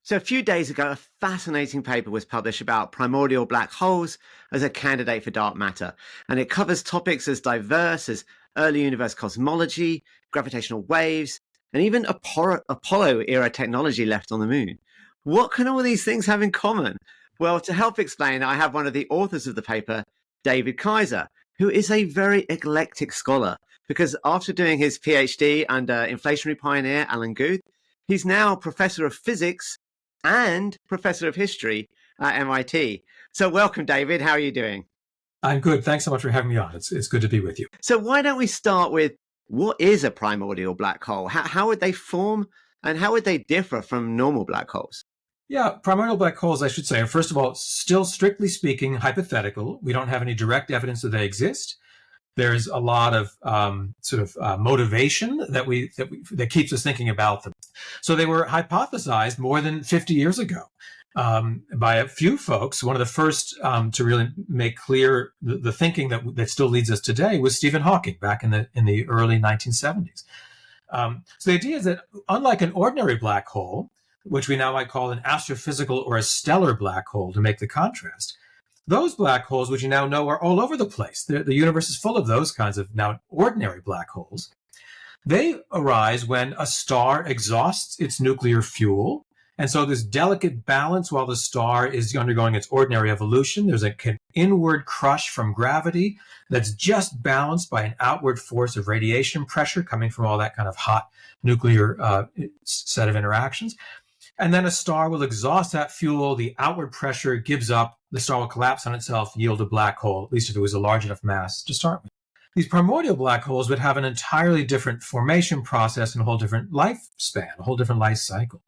So a few days ago, a fascinating paper was published about primordial black holes as a candidate for dark matter. And it covers topics as diverse as early universe cosmology, gravitational waves, and even Apollo era technology left on the moon. What can all these things have in common? Well, to help explain, I have one of the authors of the paper, David Kaiser, who is a very eclectic scholar, because after doing his PhD under inflationary pioneer Alan Guth, he's now professor of physics and professor of history at MIT. So welcome, David. How are you doing? I'm good. Thanks so much for having me on. It's good to be with you. So why don't we start with what is a primordial black hole? How would they form and how would they differ from normal black holes? Yeah, primordial black holes, I should say, are first of all, still strictly speaking, hypothetical. We don't have any direct evidence that they exist. There's a lot of motivation that keeps us thinking about them. So they were hypothesized more than 50 years ago by a few folks. One of the first to really make clear the thinking that still leads us today was Stephen Hawking back in the early 1970s. So the idea is that unlike an ordinary black hole, which we now might call an astrophysical or a stellar black hole to make the contrast, those black holes, which you now know are all over the place, the universe is full of those kinds of now ordinary black holes. They arise when a star exhausts its nuclear fuel. And so this delicate balance while the star is undergoing its ordinary evolution, there's an inward crush from gravity that's just balanced by an outward force of radiation pressure coming from all that kind of hot nuclear set of interactions. And then a star will exhaust that fuel, the outward pressure gives up, the star will collapse on itself, yield a black hole, at least if it was a large enough mass to start with. These primordial black holes would have an entirely different formation process and a whole different lifespan, a whole different life cycle.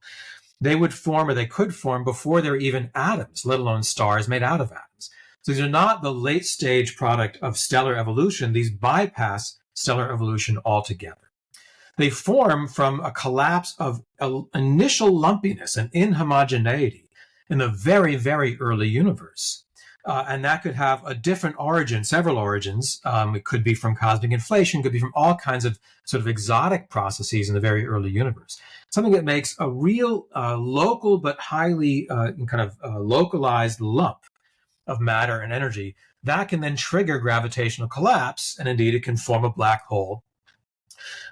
They would form, or they could form, before there were even atoms, let alone stars made out of atoms. So these are not the late stage product of stellar evolution. These bypass stellar evolution altogether. They form from a collapse of initial lumpiness and inhomogeneity in the very, very early universe. And that could have a different origin, several origins. It could be from cosmic inflation, could be from all kinds of sort of exotic processes in the very early universe. Something that makes a real local but highly localized lump of matter and energy that can then trigger gravitational collapse. And indeed, it can form a black hole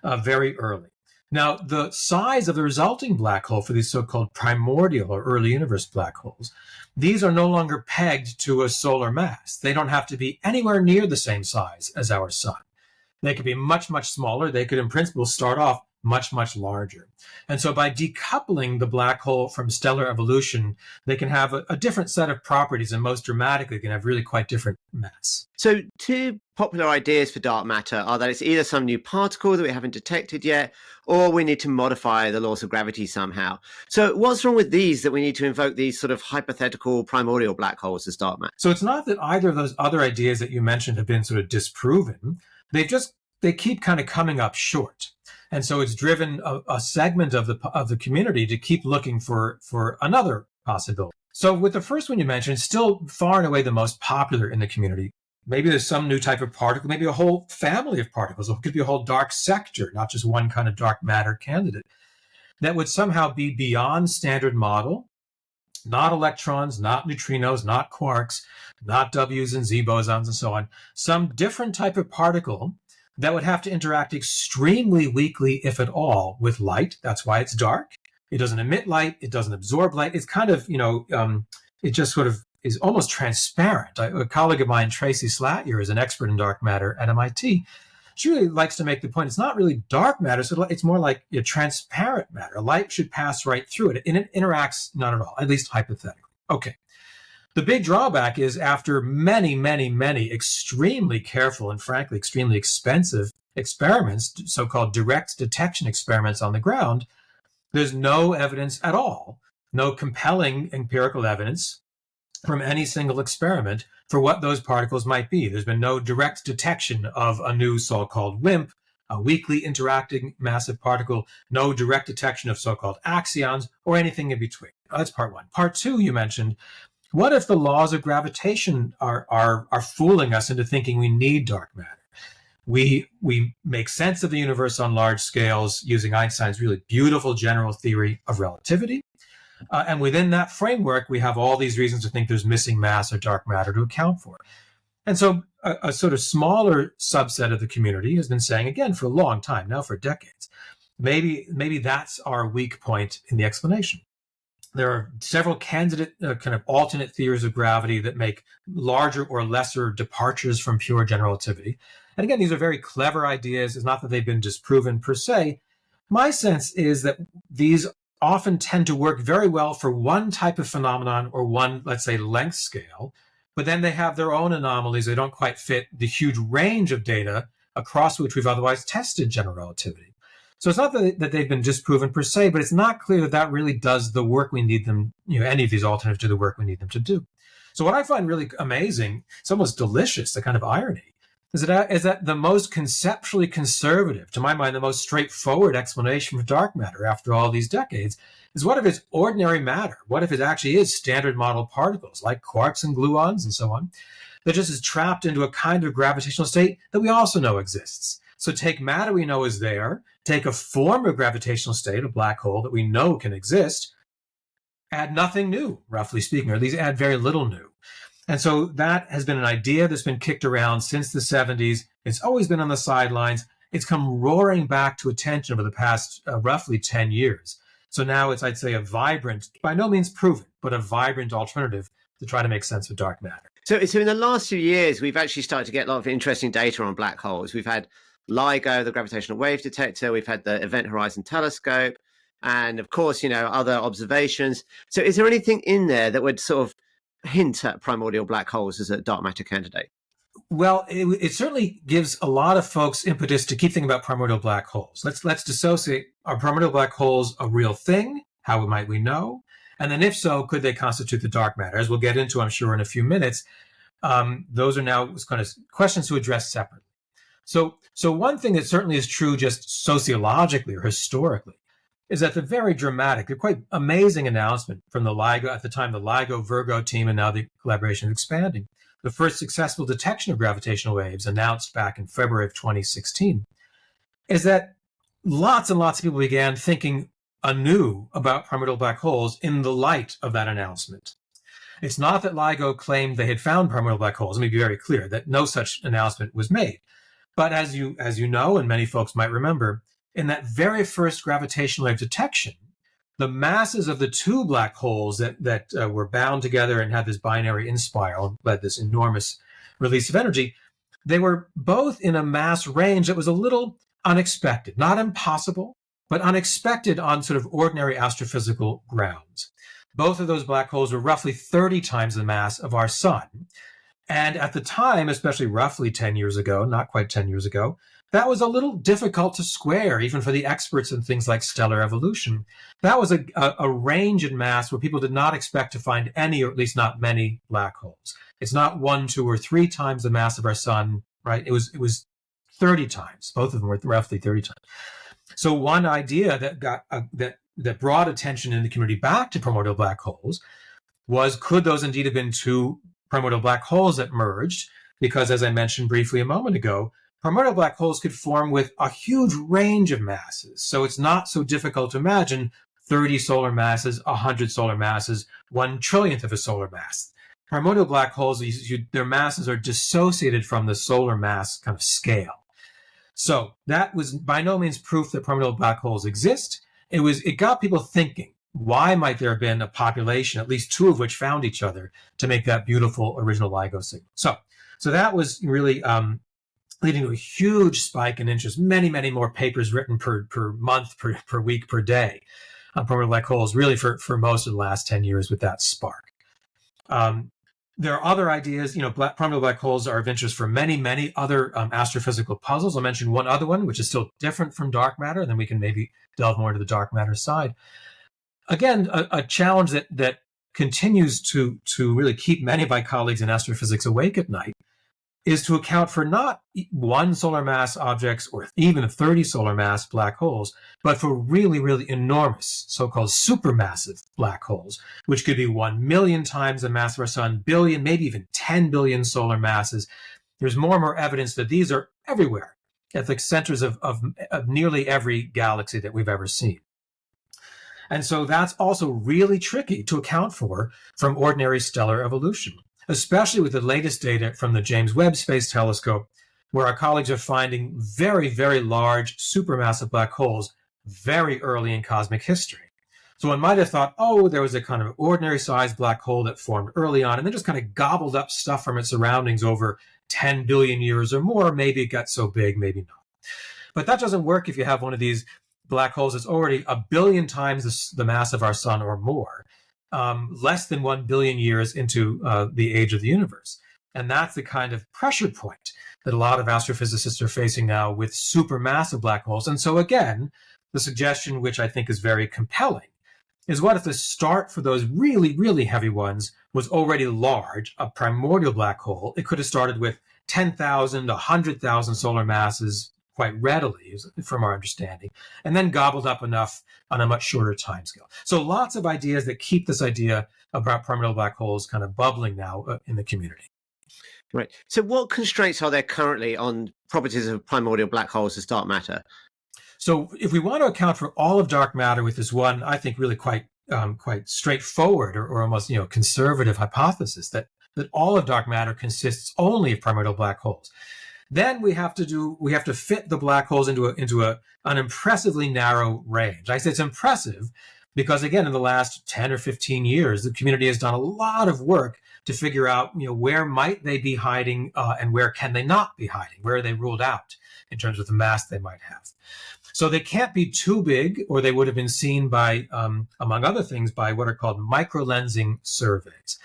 very early. Now, the size of the resulting black hole for these so-called primordial or early universe black holes, these are no longer pegged to a solar mass. They don't have to be anywhere near the same size as our sun. They could be much, much smaller. They could, in principle, start off much, much larger. And so by decoupling the black hole from stellar evolution, they can have a different set of properties, and most dramatically can have really quite different mass. So two popular ideas for dark matter are that it's either some new particle that we haven't detected yet, or we need to modify the laws of gravity somehow. So what's wrong with these that we need to invoke these sort of hypothetical primordial black holes as dark matter? So it's not that either of those other ideas that you mentioned have been sort of disproven. They keep kind of coming up short. And so it's driven a segment of the community to keep looking for another possibility. So with the first one you mentioned, still far and away the most popular in the community. Maybe there's some new type of particle, maybe a whole family of particles. It could be a whole dark sector, not just one kind of dark matter candidate, that would somehow be beyond standard model, not electrons, not neutrinos, not quarks, not W's and Z bosons and so on. Some different type of particle that would have to interact extremely weakly, if at all, with light. That's why it's dark. It doesn't emit light. It doesn't absorb light. It's kind of, it just sort of is almost transparent. A colleague of mine, Tracy Slatyer, is an expert in dark matter at MIT. She really likes to make the point, it's not really dark matter, so it's more like transparent matter. Light should pass right through it, and it interacts not at all, at least hypothetically. Okay. The big drawback is after many, many, many extremely careful and frankly extremely expensive experiments, so-called direct detection experiments on the ground, there's no evidence at all, no compelling empirical evidence from any single experiment for what those particles might be. There's been no direct detection of a new so-called WIMP, a weakly interacting massive particle, no direct detection of so-called axions or anything in between. That's part one. Part two, you mentioned, what if the laws of gravitation are fooling us into thinking we need dark matter? We make sense of the universe on large scales using Einstein's really beautiful general theory of relativity. And within that framework, we have all these reasons to think there's missing mass or dark matter to account for. And so a sort of smaller subset of the community has been saying, again, for a long time now, for decades, maybe that's our weak point in the explanation. There are several candidate kind of alternate theories of gravity that make larger or lesser departures from pure general relativity. And again, these are very clever ideas. It's not that they've been disproven per se. My sense is that these often tend to work very well for one type of phenomenon or one, let's say, length scale, but then they have their own anomalies. They don't quite fit the huge range of data across which we've otherwise tested general relativity. So it's not that they've been disproven per se, but it's not clear that that really does the work we need them, any of these alternatives do the work we need them to do. So what I find really amazing, it's almost delicious, the kind of irony, is that the most conceptually conservative, to my mind, the most straightforward explanation for dark matter after all these decades is what if it's ordinary matter? What if it actually is standard model particles like quarks and gluons and so on, that just is trapped into a kind of gravitational state that we also know exists? So take matter we know is there, take a form of gravitational state, a black hole that we know can exist, add nothing new, roughly speaking, or at least add very little new. And so that has been an idea that's been kicked around since the 70s. It's always been on the sidelines. It's come roaring back to attention over the past roughly 10 years. So now it's, I'd say, a vibrant, by no means proven, but a vibrant alternative to try to make sense of dark matter. So in the last few years, we've actually started to get a lot of interesting data on black holes. We've had LIGO, the gravitational wave detector. We've had the Event Horizon Telescope, and of course, other observations. So is there anything in there that would sort of hint at primordial black holes as a dark matter candidate? Well, it certainly gives a lot of folks impetus to keep thinking about primordial black holes. Let's dissociate. Are primordial black holes a real thing? How might we know? And then if so, could they constitute the dark matter? As we'll get into, I'm sure, in a few minutes, those are now kind of questions to address separately. So one thing that certainly is true just sociologically or historically is that the very dramatic, the quite amazing announcement from the LIGO, at the time the LIGO Virgo team, and now the collaboration is expanding, the first successful detection of gravitational waves announced back in February of 2016, is that lots and lots of people began thinking anew about primordial black holes in the light of that announcement. It's not that LIGO claimed they had found primordial black holes. Let me be very clear that no such announcement was made. But as you know, and many folks might remember, in that very first gravitational wave detection, the masses of the two black holes that were bound together and had this binary inspiral and led this enormous release of energy, they were both in a mass range that was a little unexpected, not impossible, but unexpected on sort of ordinary astrophysical grounds. Both of those black holes were roughly 30 times the mass of our sun. And at the time, especially roughly 10 years ago, not quite 10 years ago, that was a little difficult to square, even for the experts in things like stellar evolution. That was a range in mass where people did not expect to find any, or at least not many, black holes. It's not 1, 2, or 3 times the mass of our sun, right? It was 30 times. Both of them were roughly 30 times. So one idea that brought attention in the community back to primordial black holes was, could those indeed have been two primordial black holes that merged? Because, as I mentioned briefly a moment ago, primordial black holes could form with a huge range of masses. So it's not so difficult to imagine 30 solar masses, 100 solar masses, 1/trillionth of a solar mass. Primordial black holes, their masses are dissociated from the solar mass kind of scale. So that was by no means proof that primordial black holes exist. It got people thinking, why might there have been a population, at least two of which found each other, to make that beautiful original LIGO signal? So that was really leading to a huge spike in interest, many, many more papers written per month, per week, per day on primordial black holes, really for most of the last 10 years with that spark. There are other ideas. Primordial black holes are of interest for many, many other astrophysical puzzles. I'll mention one other one, which is still different from dark matter, and then we can maybe delve more into the dark matter side. Again, a challenge that continues to really keep many of my colleagues in astrophysics awake at night is to account for not 1 solar mass objects or even 30 solar mass black holes, but for really, really enormous, so-called supermassive black holes, which could be 1 million times the mass of our sun, billion, maybe even 10 billion solar masses. There's more and more evidence that these are everywhere at the centers of nearly every galaxy that we've ever seen. And so that's also really tricky to account for from ordinary stellar evolution, especially with the latest data from the James Webb Space Telescope, where our colleagues are finding very, very large supermassive black holes very early in cosmic history. So one might have thought, oh, there was a kind of ordinary sized black hole that formed early on and then just kind of gobbled up stuff from its surroundings over 10 billion years or more. Maybe it got so big, maybe not. But that doesn't work if you have one of these black holes that's already a billion times the mass of our sun or more, less than 1 billion years into the age of the universe. And that's the kind of pressure point that a lot of astrophysicists are facing now with supermassive black holes. And so again, the suggestion, which I think is very compelling, is what if the start for those really, really heavy ones was already large, a primordial black hole? It could have started with 10,000, 100,000 solar masses quite readily, from our understanding, and then gobbled up enough on a much shorter timescale. So lots of ideas that keep this idea about primordial black holes kind of bubbling now in the community. Right. So what constraints are there currently on properties of primordial black holes as dark matter? So if we want to account for all of dark matter with this one, I think really quite straightforward or almost conservative hypothesis that all of dark matter consists only of primordial black holes, then we have to fit the black holes into an impressively narrow range. I say it's impressive because, again, in the last 10 or 15 years, the community has done a lot of work to figure out where might they be hiding and where can they not be hiding, where are they ruled out in terms of the mass they might have. So they can't be too big, or they would have been seen by, among other things, by what are called microlensing surveys.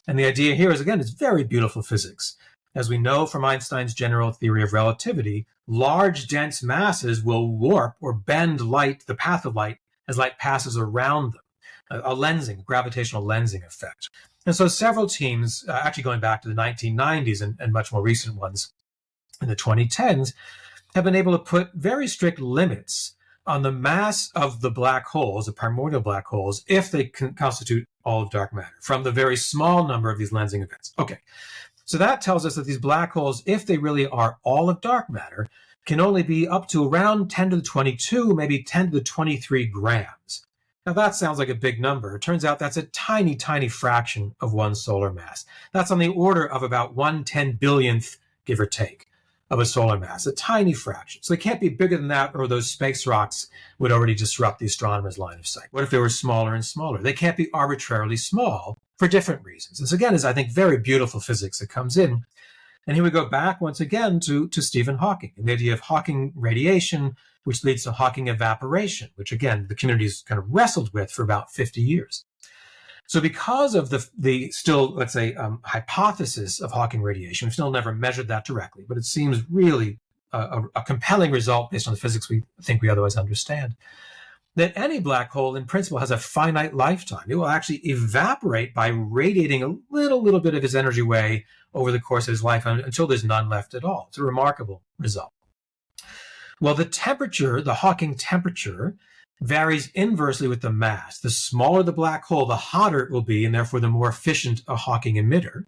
And the idea here is, again, it's very beautiful physics. As we know from Einstein's general theory of relativity, large, dense masses will warp or bend light, the path of light, as light passes around them, a lensing, gravitational lensing effect. And so several teams, actually going back to the 1990s and much more recent ones in the 2010s, have been able to put very strict limits on the mass of the black holes, the primordial black holes, if they constitute all of dark matter, from the very small number of these lensing events. Okay, so that tells us that these black holes, if they really are all of dark matter, can only be up to around 10 to the 22, maybe 10 to the 23 grams. Now that sounds like a big number. It turns out that's a tiny, tiny fraction of one solar mass. That's on the order of about 1/10 billionth, give or take, of a solar mass, a tiny fraction. So they can't be bigger than that, or those space rocks would already disrupt the astronomer's line of sight. What if they were smaller and smaller? They can't be arbitrarily small for different reasons. This, again, is, I think, very beautiful physics that comes in. And here we go back once again to Stephen Hawking, and the idea of Hawking radiation, which leads to Hawking evaporation, which, again, the community's kind of wrestled with for about 50 years. So because of the still, let's say, hypothesis of Hawking radiation, we've still never measured that directly, but it seems really a compelling result based on the physics we think we otherwise understand, that any black hole in principle has a finite lifetime. It will actually evaporate by radiating a little bit of its energy away over the course of its life until there's none left at all. It's a remarkable result. Well, the temperature, the Hawking temperature, varies inversely with the mass. The smaller the black hole, the hotter it will be, and therefore the more efficient a Hawking emitter.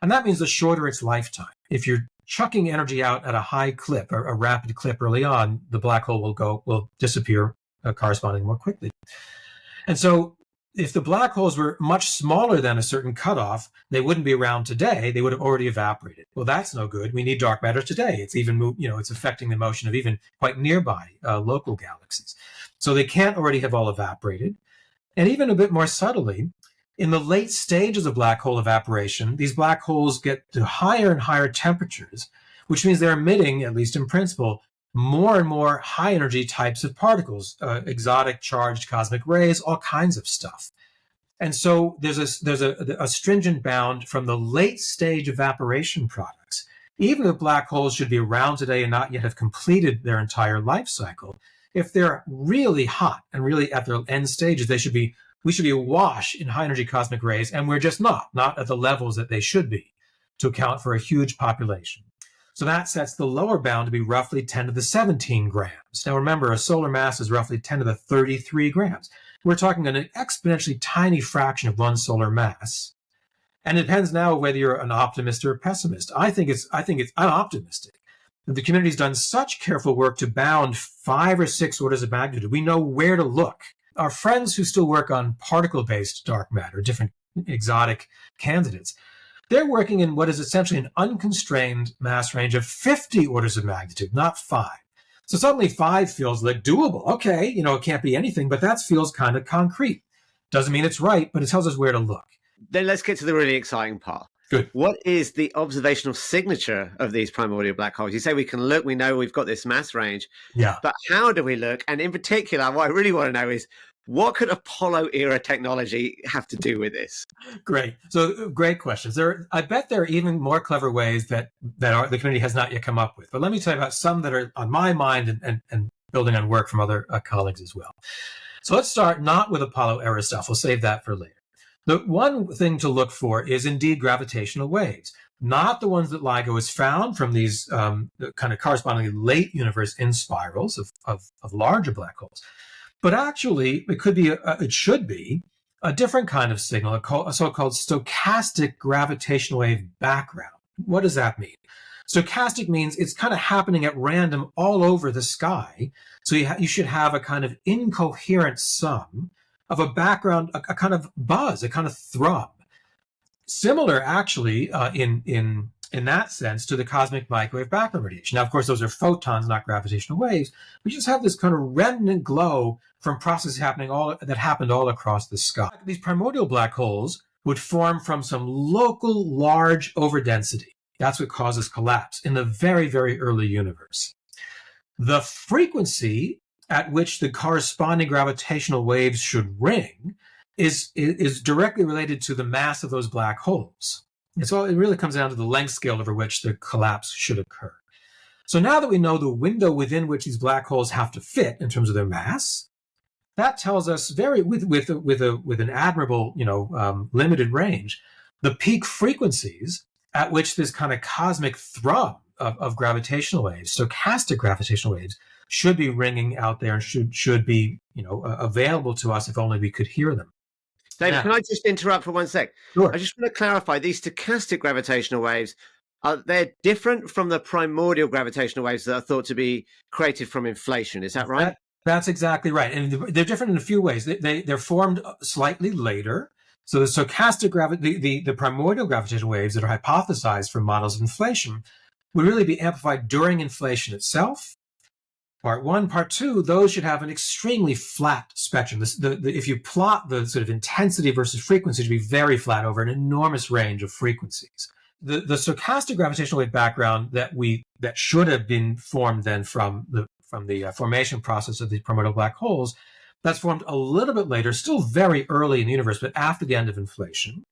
And that means the shorter its lifetime. If you're chucking energy out at a high clip, or a rapid clip early on, the black hole will disappear corresponding more quickly. And so if the black holes were much smaller than a certain cutoff, they wouldn't be around today. They would have already evaporated. Well, that's no good. We need dark matter today. It's even, it's affecting the motion of even quite nearby local galaxies. So they can't already have all evaporated. And even a bit more subtly, in the late stages of black hole evaporation, these black holes get to higher and higher temperatures, which means they're emitting, at least in principle, more and more high energy types of particles, exotic charged cosmic rays, all kinds of stuff. And so there's a stringent bound from the late stage evaporation products. Even if black holes should be around today and not yet have completed their entire life cycle, if they're really hot and really at their end stages, we should be awash in high energy cosmic rays, and we're just not at the levels that they should be to account for a huge population. So that sets the lower bound to be roughly 10 to the 17 grams. Now remember, a solar mass is roughly 10 to the 33 grams. We're talking an exponentially tiny fraction of one solar mass. And it depends now whether you're an optimist or a pessimist. I'm optimistic. The community's done such careful work to bound 5 or 6 orders of magnitude. We know where to look our friends who still work on particle-based dark matter, different exotic candidates, they're working in what is essentially an unconstrained mass range of 50 orders of magnitude, not 5. So suddenly 5 feels like doable. Okay, it can't be anything, but that feels kind of concrete. Doesn't mean it's right, but it tells us where to look. Then let's get to the really exciting part. Good. What is the observational signature of these primordial black holes? You say we can look, we know we've got this mass range. Yeah. But how do we look? And in particular, what I really want to know is, what could Apollo era technology have to do with this? Great. So great questions. I bet there are even more clever ways that the community has not yet come up with. But let me tell you about some that are on my mind and building on work from other colleagues as well. So let's start not with Apollo era stuff. We'll save that for later. The one thing to look for is indeed gravitational waves, not the ones that LIGO has found from these kind of correspondingly late universe in spirals of larger black holes. But actually, it should be a different kind of signal, a so-called stochastic gravitational wave background. What does that mean? Stochastic means it's kind of happening at random all over the sky. So you should have a kind of incoherent sum of a background, a kind of buzz, a kind of thrum. Similar, actually, in that sense, to the cosmic microwave background radiation. Now, of course, those are photons, not gravitational waves. We just have this kind of remnant glow from processes that happened all across the sky. These primordial black holes would form from some local large overdensity. That's what causes collapse in the very, very early universe. The frequency at which the corresponding gravitational waves should ring is directly related to the mass of those black holes. And so it really comes down to the length scale over which the collapse should occur. So now that we know the window within which these black holes have to fit in terms of their mass, that tells us with an admirable, limited range, the peak frequencies at which this kind of cosmic thrum of gravitational waves, stochastic gravitational waves, should be ringing out there and should be, available to us if only we could hear them. David, can I just interrupt for 1 sec? Sure. I just want to clarify, these stochastic gravitational waves, they're different from the primordial gravitational waves that are thought to be created from inflation. Is that right? That's exactly right. And they're different in a few ways. They're formed slightly later. So the stochastic the primordial gravitational waves that are hypothesized from models of inflation would really be amplified during inflation itself. Part 1. Part 2, those should have an extremely flat spectrum. If you plot the sort of intensity versus frequency, it should be very flat over an enormous range of frequencies. The stochastic gravitational wave background that should have been formed then from the formation process of these primordial black holes, that's formed a little bit later, still very early in the universe, but after the end of inflation.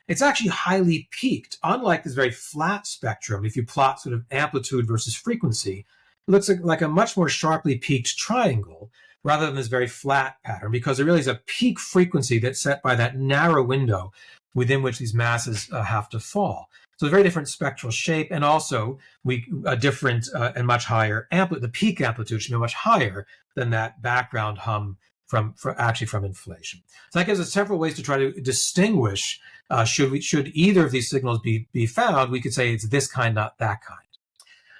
It's actually highly peaked. Unlike this very flat spectrum, if you plot sort of amplitude versus frequency, it looks like a much more sharply peaked triangle rather than this very flat pattern, because there really is a peak frequency that's set by that narrow window within which these masses have to fall. So a very different spectral shape, and also a different and much higher amplitude. The peak amplitude should be much higher than that background hum from inflation. So that gives us several ways to try to distinguish. Should either of these signals be found, we could say it's this kind, not that kind.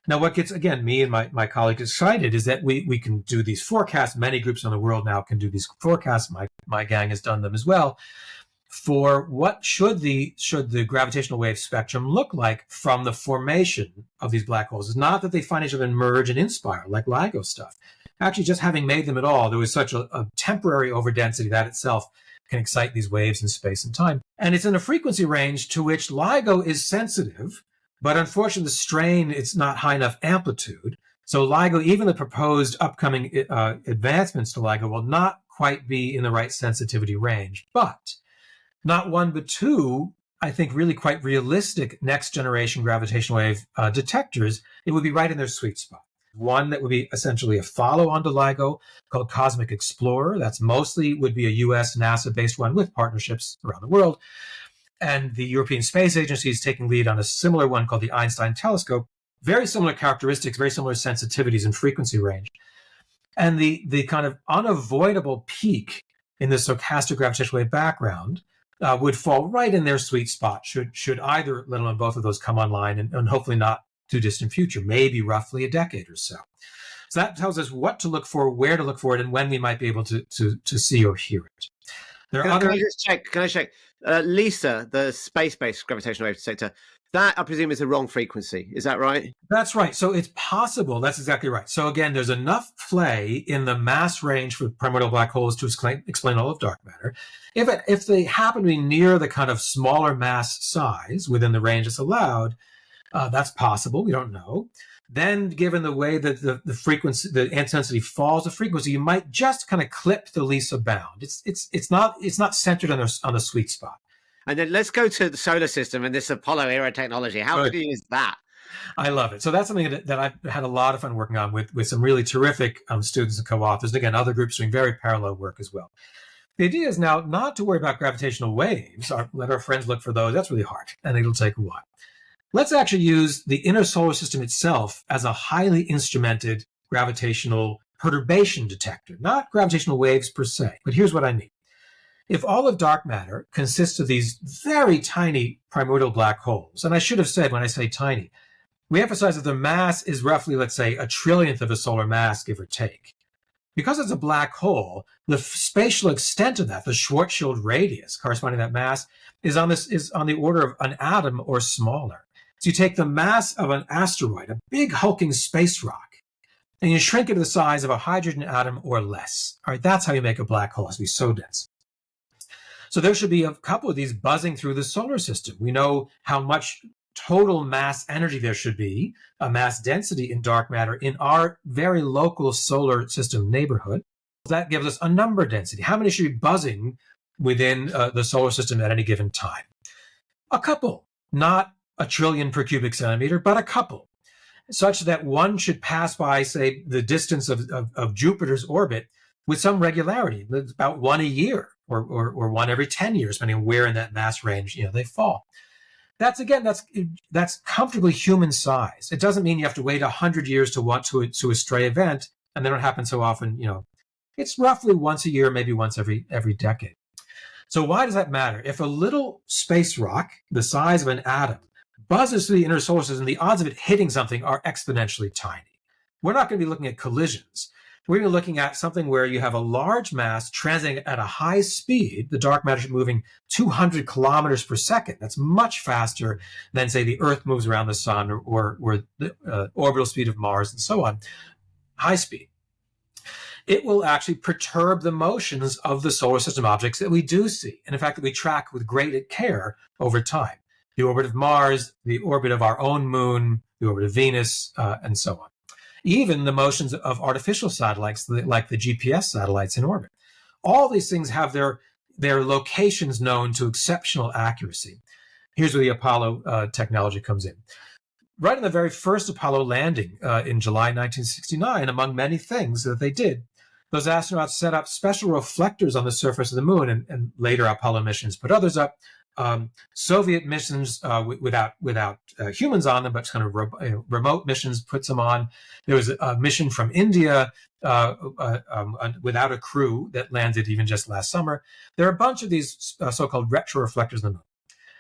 Now, what gets, again, me and my colleagues excited is that we can do these forecasts. Many groups in the world now can do these forecasts. My gang has done them as well. For what should the gravitational wave spectrum look like from the formation of these black holes? It's not that they find each other and merge and inspire like LIGO stuff. Actually, just having made them at all, there was such a temporary overdensity that itself can excite these waves in space and time. And it's in a frequency range to which LIGO is sensitive, but unfortunately the strain, it's not high enough amplitude. So LIGO, even the proposed upcoming advancements to LIGO, will not quite be in the right sensitivity range. But not one, but two, I think, really quite realistic next generation gravitational wave detectors, it would be right in their sweet spot. One that would be essentially a follow-on to LIGO called Cosmic Explorer. That's mostly would be a US NASA-based one with partnerships around the world. And the European Space Agency is taking lead on a similar one called the Einstein Telescope. Very similar characteristics, very similar sensitivities and frequency range. And the kind of unavoidable peak in the stochastic gravitational wave background would fall right in their sweet spot should either, let alone both of those, come online and hopefully not too distant future, maybe roughly a decade or so. So that tells us what to look for, where to look for it, and when we might be able to see or hear it. Can I just check? Can I check? LISA, the space-based gravitational wave detector, that I presume is the wrong frequency. Is that right? That's right. So it's possible. That's exactly right. So again, there's enough play in the mass range for primordial black holes to explain all of dark matter. If they happen to be near the kind of smaller mass size within the range that's allowed, that's possible. We don't know. Then, given the way that the frequency, the intensity falls, the frequency, you might just kind of clip the LISA bound. It's not centered on the sweet spot. And then let's go to the solar system and this Apollo era technology. How could you use that? I love it. So that's something that I've had a lot of fun working on with some really terrific students and co-authors. And again, other groups doing very parallel work as well. The idea is now not to worry about gravitational waves. Let our friends look for those. That's really hard, and it'll take a while. Let's actually use the inner solar system itself as a highly instrumented gravitational perturbation detector, not gravitational waves per se. But here's what I mean. If all of dark matter consists of these very tiny primordial black holes, and I should have said when I say tiny, we emphasize that the mass is roughly, let's say, a trillionth of a solar mass, give or take. Because it's a black hole, the spatial extent of that, the Schwarzschild radius corresponding to that mass, is on the order of an atom or smaller. So you take the mass of an asteroid, a big hulking space rock, and you shrink it to the size of a hydrogen atom or less. All right, that's how you make a black hole. It has to be so dense. So there should be a couple of these buzzing through the solar system. We know how much total mass energy there should be, a mass density in dark matter in our very local solar system neighborhood. That gives us a number density. How many should be buzzing within the solar system at any given time? A couple, not a trillion per cubic centimeter, but a couple, such that one should pass by, say, the distance of Jupiter's orbit with some regularity. It's about one a year or one every 10 years, depending on where in that mass range they fall. That's comfortably human size. It doesn't mean you have to wait 100 years to a stray event, and they don't happen so often. It's roughly once a year, maybe once every decade. So why does that matter? If a little space rock the size of an atom buzzes through the inner solar system, the odds of it hitting something are exponentially tiny. We're not going to be looking at collisions. We're going to be looking at something where you have a large mass transiting at a high speed. The dark matter is moving 200 kilometers per second. That's much faster than, say, the Earth moves around the sun or the orbital speed of Mars and so on. High speed. It will actually perturb the motions of the solar system objects that we do see, and in fact that we track with great care over time. The orbit of Mars, the orbit of our own moon, the orbit of Venus, and so on. Even the motions of artificial satellites like the GPS satellites in orbit. All these things have their locations known to exceptional accuracy. Here's where the Apollo technology comes in. Right in the very first Apollo landing in July 1969, among many things that they did, those astronauts set up special reflectors on the surface of the moon, and later Apollo missions put others up. Soviet missions without humans on them, but kind of remote missions puts them on. There was a mission from India without a crew that landed even just last summer. There are a bunch of these so-called retroreflectors on the moon.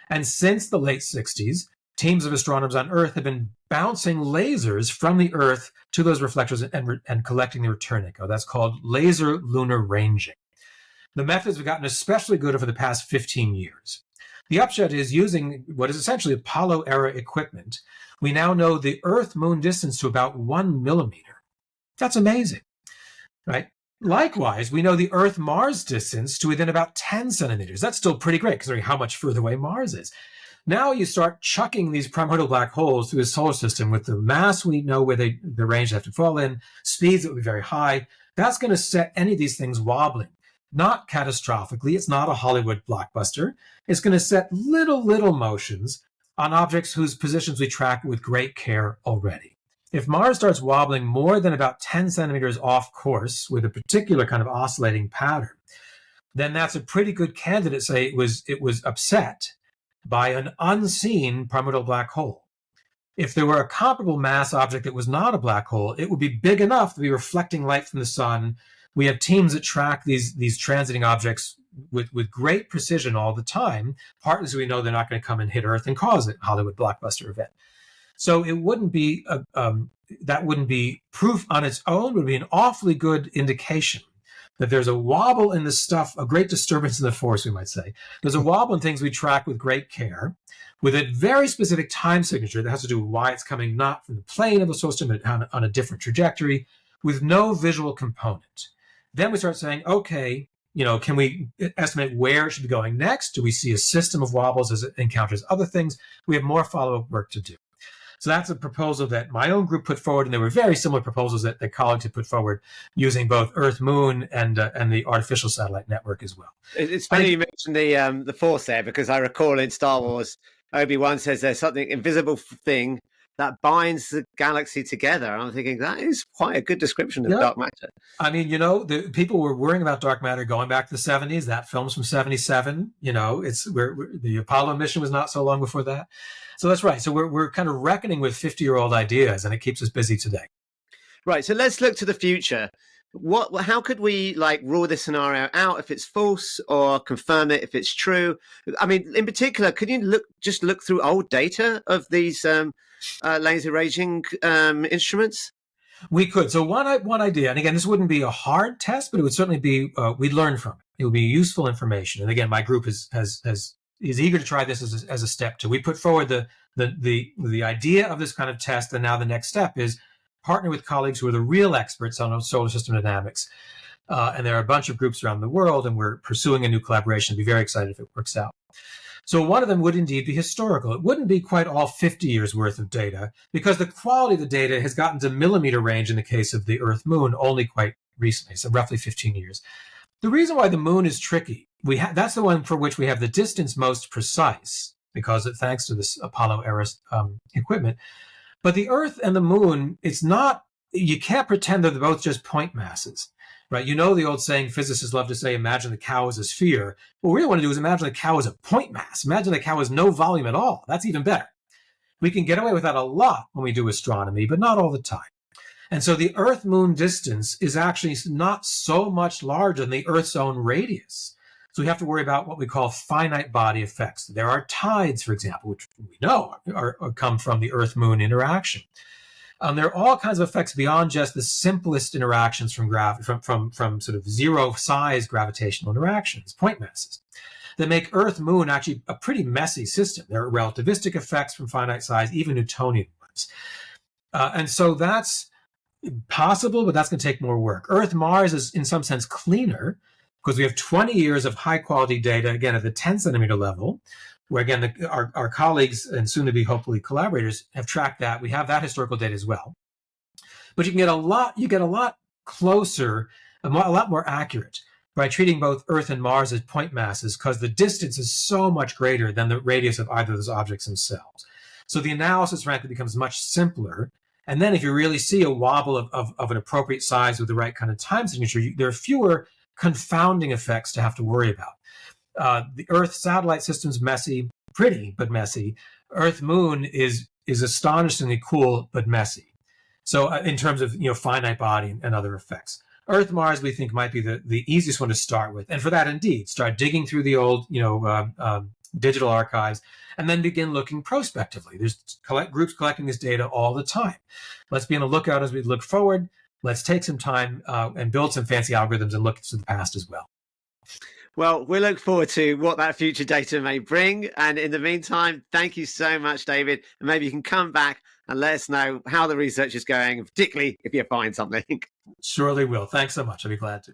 And since the late 60s, teams of astronomers on Earth have been bouncing lasers from the Earth to those reflectors and collecting the return echo. That's called laser lunar ranging. The methods have gotten especially good over the past 15 years. The upshot is, using what is essentially Apollo-era equipment, we now know the Earth-Moon distance to about 1 millimeter. That's amazing, right? Likewise, we know the Earth-Mars distance to within about 10 centimeters. That's still pretty great, considering how much further away Mars is. Now you start chucking these primordial black holes through the solar system with the mass we know where the range they have to fall in, speeds that will be very high. That's going to set any of these things wobbling. Not catastrophically. It's not a Hollywood blockbuster. It's going to set little motions on objects whose positions we track with great care already. If Mars starts wobbling more than about 10 centimeters off course with a particular kind of oscillating pattern, then that's a pretty good candidate to say it was upset by an unseen primordial black hole. If there were a comparable mass object that was not a black hole, it would be big enough to be reflecting light from the sun. We have teams that track these transiting objects with great precision all the time, partly so we know they're not going to come and hit Earth and cause a Hollywood blockbuster event. So it wouldn't be that wouldn't be proof on its own, would be an awfully good indication that there's a wobble in the stuff, a great disturbance in the force, we might say. There's a wobble in things we track with great care, with a very specific time signature that has to do with why it's coming not from the plane of the solar system, but on a different trajectory, with no visual component. Then we start saying, okay, can we estimate where it should be going next? Do we see a system of wobbles as it encounters other things? We have more follow-up work to do. So that's a proposal that my own group put forward, and there were very similar proposals that colleagues had put forward using both Earth, Moon, and the artificial satellite network as well. It's funny you mentioned the Force there, because I recall in Star Wars, Obi-Wan says there's something invisible thing that binds the galaxy together. And I'm thinking that is quite a good description of dark matter. I mean, the people were worrying about dark matter going back to the 70s. That film's from 77. The Apollo mission was not so long before that. So that's right. So we're kind of reckoning with 50-year-old ideas, and it keeps us busy today. Right. So let's look to the future. How could we rule this scenario out if it's false, or confirm it if it's true? I mean, in particular, could you look through old data of these laser ranging instruments? We could. So one idea, and again, this wouldn't be a hard test, but it would certainly be, we'd learn from it. It would be useful information. And again, my group is eager to try this as a step two. We put forward the idea of this kind of test, and now the next step is partner with colleagues who are the real experts on solar system dynamics. And there are a bunch of groups around the world, and we're pursuing a new collaboration. I'd be very excited if it works out. So one of them would indeed be historical. It wouldn't be quite all 50 years worth of data, because the quality of the data has gotten to millimeter range in the case of the Earth Moon only quite recently, so roughly 15 years. The reason why the Moon is tricky, that's the one for which we have the distance most precise, because thanks to this Apollo era equipment. But the Earth and the Moon, you can't pretend that they're both just point masses. Right? The old saying, physicists love to say, imagine the cow as a sphere. What we really want to do is imagine the cow as a point mass. Imagine the cow as no volume at all. That's even better. We can get away with that a lot when we do astronomy, but not all the time. And so the Earth-Moon distance is actually not so much larger than the Earth's own radius. So we have to worry about what we call finite body effects. There are tides, for example, which we know come from the Earth-Moon interaction. There are all kinds of effects beyond just the simplest interactions from sort of zero-size gravitational interactions, point masses, that make Earth-Moon actually a pretty messy system. There are relativistic effects from finite size, even Newtonian ones. And so that's possible, but that's going to take more work. Earth-Mars is, in some sense, cleaner, because we have 20 years of high-quality data, again, at the 10-centimeter level, where, again, our colleagues and soon-to-be, hopefully, collaborators have tracked that. We have that historical data as well. But you get a lot closer, a lot more accurate by treating both Earth and Mars as point masses, because the distance is so much greater than the radius of either of those objects themselves. So the analysis, frankly, becomes much simpler. And then if you really see a wobble of an appropriate size with the right kind of time signature, there are fewer confounding effects to have to worry about. The Earth satellite system's messy, pretty, but messy. Earth-Moon is astonishingly cool, but messy. So in terms of finite body and other effects. Earth-Mars, we think, might be the easiest one to start with. And for that, indeed, start digging through the old digital archives, and then begin looking prospectively. There's groups collecting this data all the time. Let's be on the lookout as we look forward. Let's take some time and build some fancy algorithms and look to the past as well. Well, we look forward to what that future data may bring. And in the meantime, thank you so much, David. And maybe you can come back and let us know how the research is going, particularly if you find something. Surely will. Thanks so much. I'll be glad to.